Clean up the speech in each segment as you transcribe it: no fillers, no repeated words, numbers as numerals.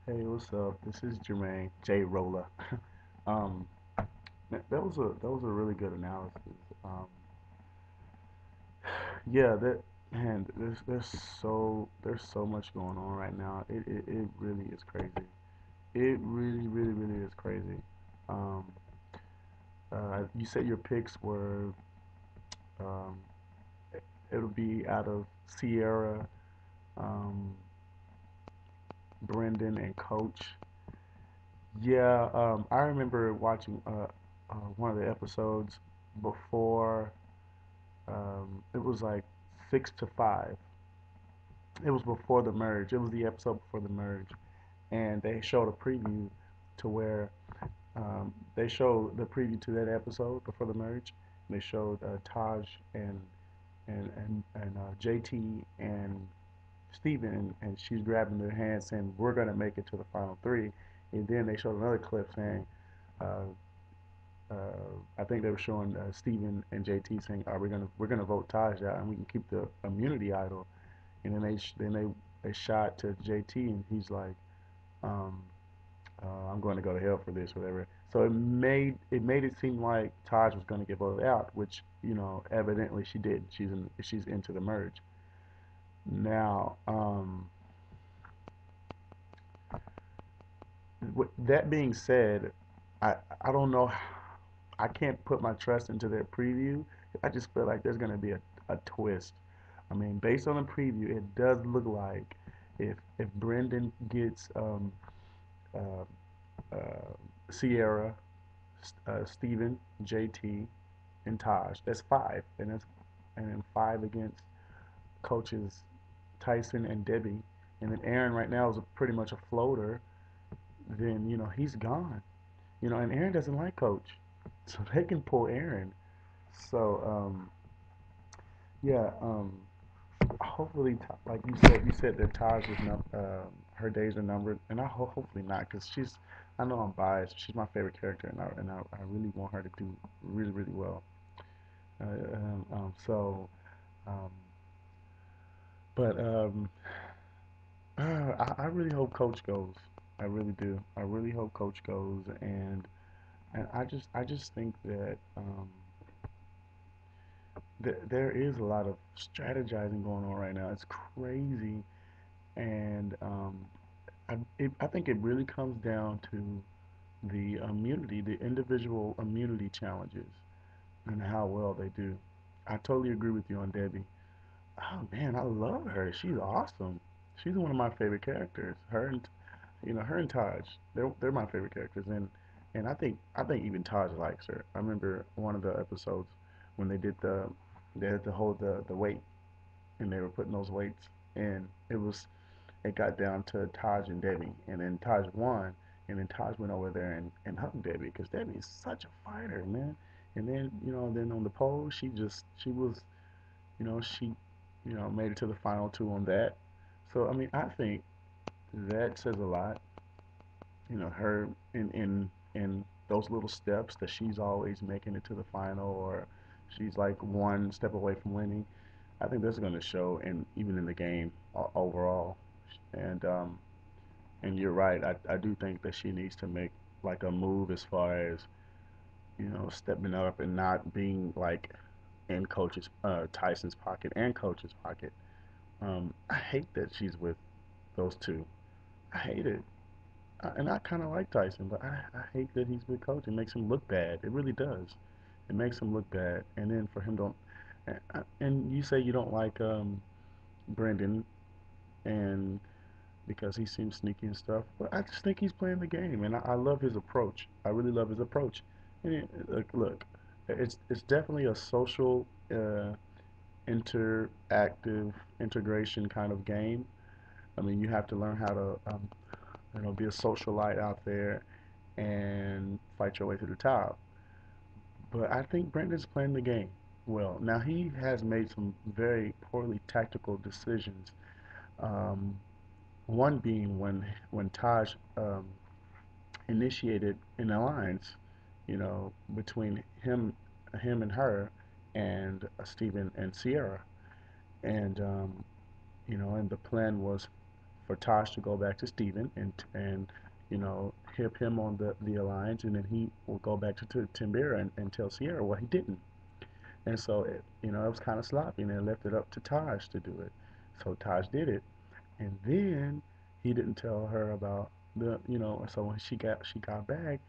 Hey, what's up? This is Jermaine J. Rolla. um, that was a really good analysis. Um, yeah, that man, there's so much going on right now. It really is crazy. It really is crazy. Um, you said your picks were um, it'll be out of Sierra, um, Brendan, and Coach. Yeah, I remember watching one of the episodes before. It was like 6 to 5. It was before the merge. It was the episode before the merge, and they showed a preview to where they showed the preview to that episode before the merge. They showed Taj and JT and Steven, and she's grabbing their hands saying, "We're gonna make it to the final three." And then they showed another clip saying, uh, I think they were showing Steven and JT saying, "Are we're gonna vote Taj out and we can keep the immunity idol." And then they shot to JT and he's like, um, "I'm going to go to hell for this, whatever." So it made it seem like Taj was going to get voted out, which evidently she did. She's into the merge now. That being said, I don't know. I can't put my trust into their preview. I just feel like there's going to be a twist. I mean, based on the preview, it does look like if Brendan gets uh, uh, Sierra, Steven, JT, and Taj, that's five, and then five against coaches Tyson and Debbie, and then Aaron right now is pretty much a floater. Then he's gone. And Aaron doesn't like Coach, so they can pull Aaron. So yeah, hopefully, like you said that Taj is her days are numbered, and hopefully not, because I know I'm biased. She's my favorite character, and I really want her to do really well. So, um, but I really hope Coach goes. I really do. I really hope Coach goes, and I just think that there is a lot of strategizing going on right now. It's crazy, and I think it really comes down to the individual immunity challenges, and how well they do. I totally agree with you on Debbie. Oh man, I love her. She's awesome. She's one of my favorite characters. Her and Taj, they're my favorite characters, and I think even Taj likes her. I remember one of the episodes when they had to hold the weight, and they were putting those weights, and it got down to Taj and Debbie, and then Taj won, and then Taj went over there and hugged Debbie, because Debbie is such a fighter, man. And then on the pole, she was, she, made it to the final two on that. So I mean, I think that says a lot. Her in those little steps that she's always making it to the final, or she's like one step away from winning. I think that's going to show, in even in the game overall. And and you're right. I do think that she needs to make like a move as far as stepping up and not being like in coach's Tyson's pocket and coach's pocket. I hate that she's with those two. I hate it. And I kind of like Tyson, but I hate that he's with coach. It makes him look bad. It really does. It makes him look bad. And then for him to, and you say you don't like Brendan, and because he seems sneaky and stuff. But I just think he's playing the game, and I love his approach. I really love his approach. And look, it's definitely a social, interactive integration kind of game. I mean, you have to learn how to, be a socialite out there and fight your way to the top. But I think Brendan's playing the game well. Now he has made some very poorly tactical decisions. Um, One being when Taj initiated an alliance, between him and her, and Stephen and Sierra, and and the plan was for Tosh to go back to Steven and hip him on the alliance, and then he will go back to Timbera and tell Sierra. Well, he didn't, and so it was kind of sloppy, and they left it up to Taj to do it. So Taj did it, and then he didn't tell her about So when she got back,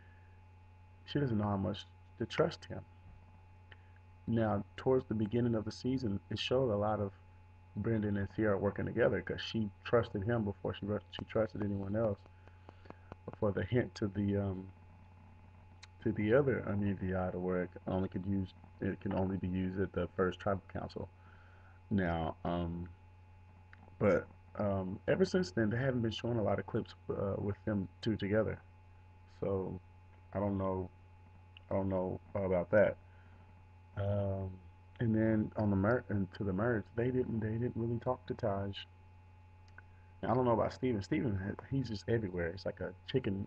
she doesn't know how much to trust him. Now, towards the beginning of the season, it showed a lot of Brendan and Sierra working together because she trusted him before she trusted anyone else. Before the hint to the other immunity idol where it can only be used at the first tribal council. Now, but ever since then, they haven't been showing a lot of clips with them two together. So I don't know. I don't know about that. Um, and then on the and to the merge, they didn't really talk to Taj. Now, I don't know about Steven. Steven, he's just everywhere. He's like a chicken,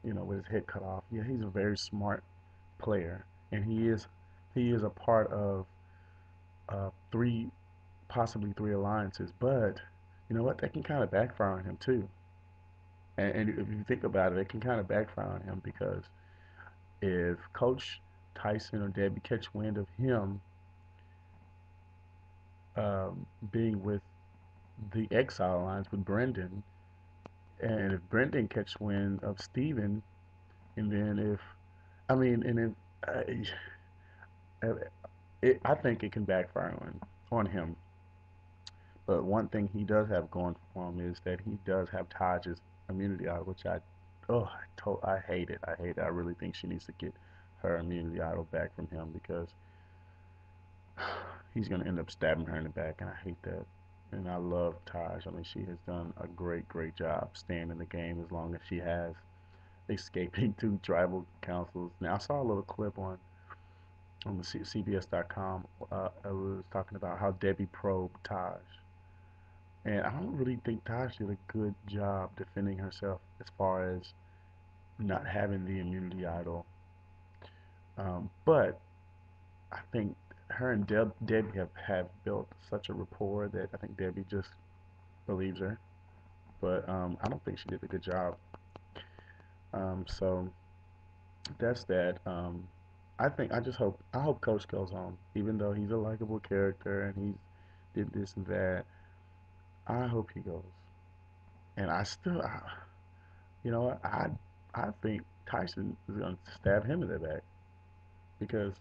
with his head cut off. Yeah, he's a very smart player, and he is a part of three, possibly three alliances. But you know what? That can kind of backfire on him too. And if you think about it, it can kind of backfire on him because if Coach Tyson or Debbie catch wind of him being with the Exile Alliance with Brendan, and if Brendan catch wind of Steven, and then if I mean, and if I think it can backfire on him. But one thing he does have going for him is that he does have Taj's immunity idol, which I hate it. I hate it. I really think she needs to get her immunity idol back from him because he's gonna end up stabbing her in the back, and I hate that. And I love Taj. I mean, she has done a great, great job staying in the game as long as she has, escaping to tribal councils. Now, I saw a little clip on the CBS.com. It was talking about how Debbie probed Taj, and I don't really think Taj did a good job defending herself as far as not having the immunity idol. But I think her and Debbie have built such a rapport that I think Debbie just believes her. But I don't think she did a good job. So that's that. I hope Coach goes on, even though he's a likable character and he's did this and that. I hope he goes. And you know what? I think Tyson is going to stab him in the back because,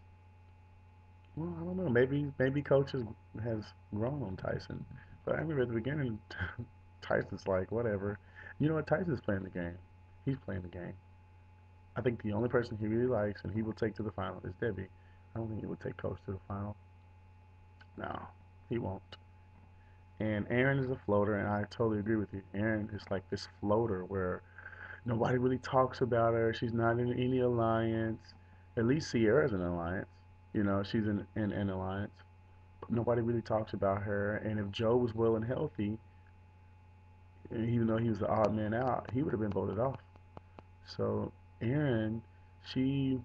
well, I don't know. Maybe Coach has grown on Tyson, but I remember at the beginning, Tyson's like whatever. You know what? Tyson's playing the game. He's playing the game. I think the only person he really likes and he will take to the final is Debbie. I don't think he would take Coach to the final. No, he won't. And Aaron is a floater, and I totally agree with you. Aaron is like this floater where nobody really talks about her. She's not in any alliance. At least Sierra's in an alliance. She's in an alliance. But nobody really talks about her. And if Joe was well and healthy, even though he was the odd man out, he would have been voted off. So Erin, she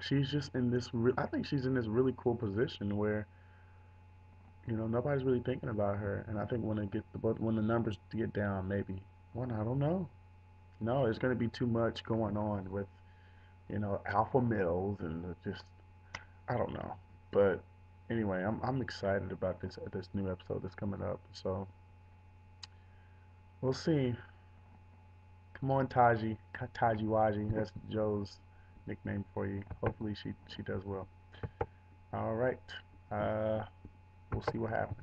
she's just in this. I think she's in this really cool position where nobody's really thinking about her. And I think when the numbers get down, maybe. Well, I don't know. No, it's going to be too much going on with alpha males and just I don't know. But anyway, I'm excited about this new episode that's coming up. So we'll see. Come on, Taji Waji. That's Joe's nickname for you. Hopefully she does well. All right. Uh, we'll see what happens.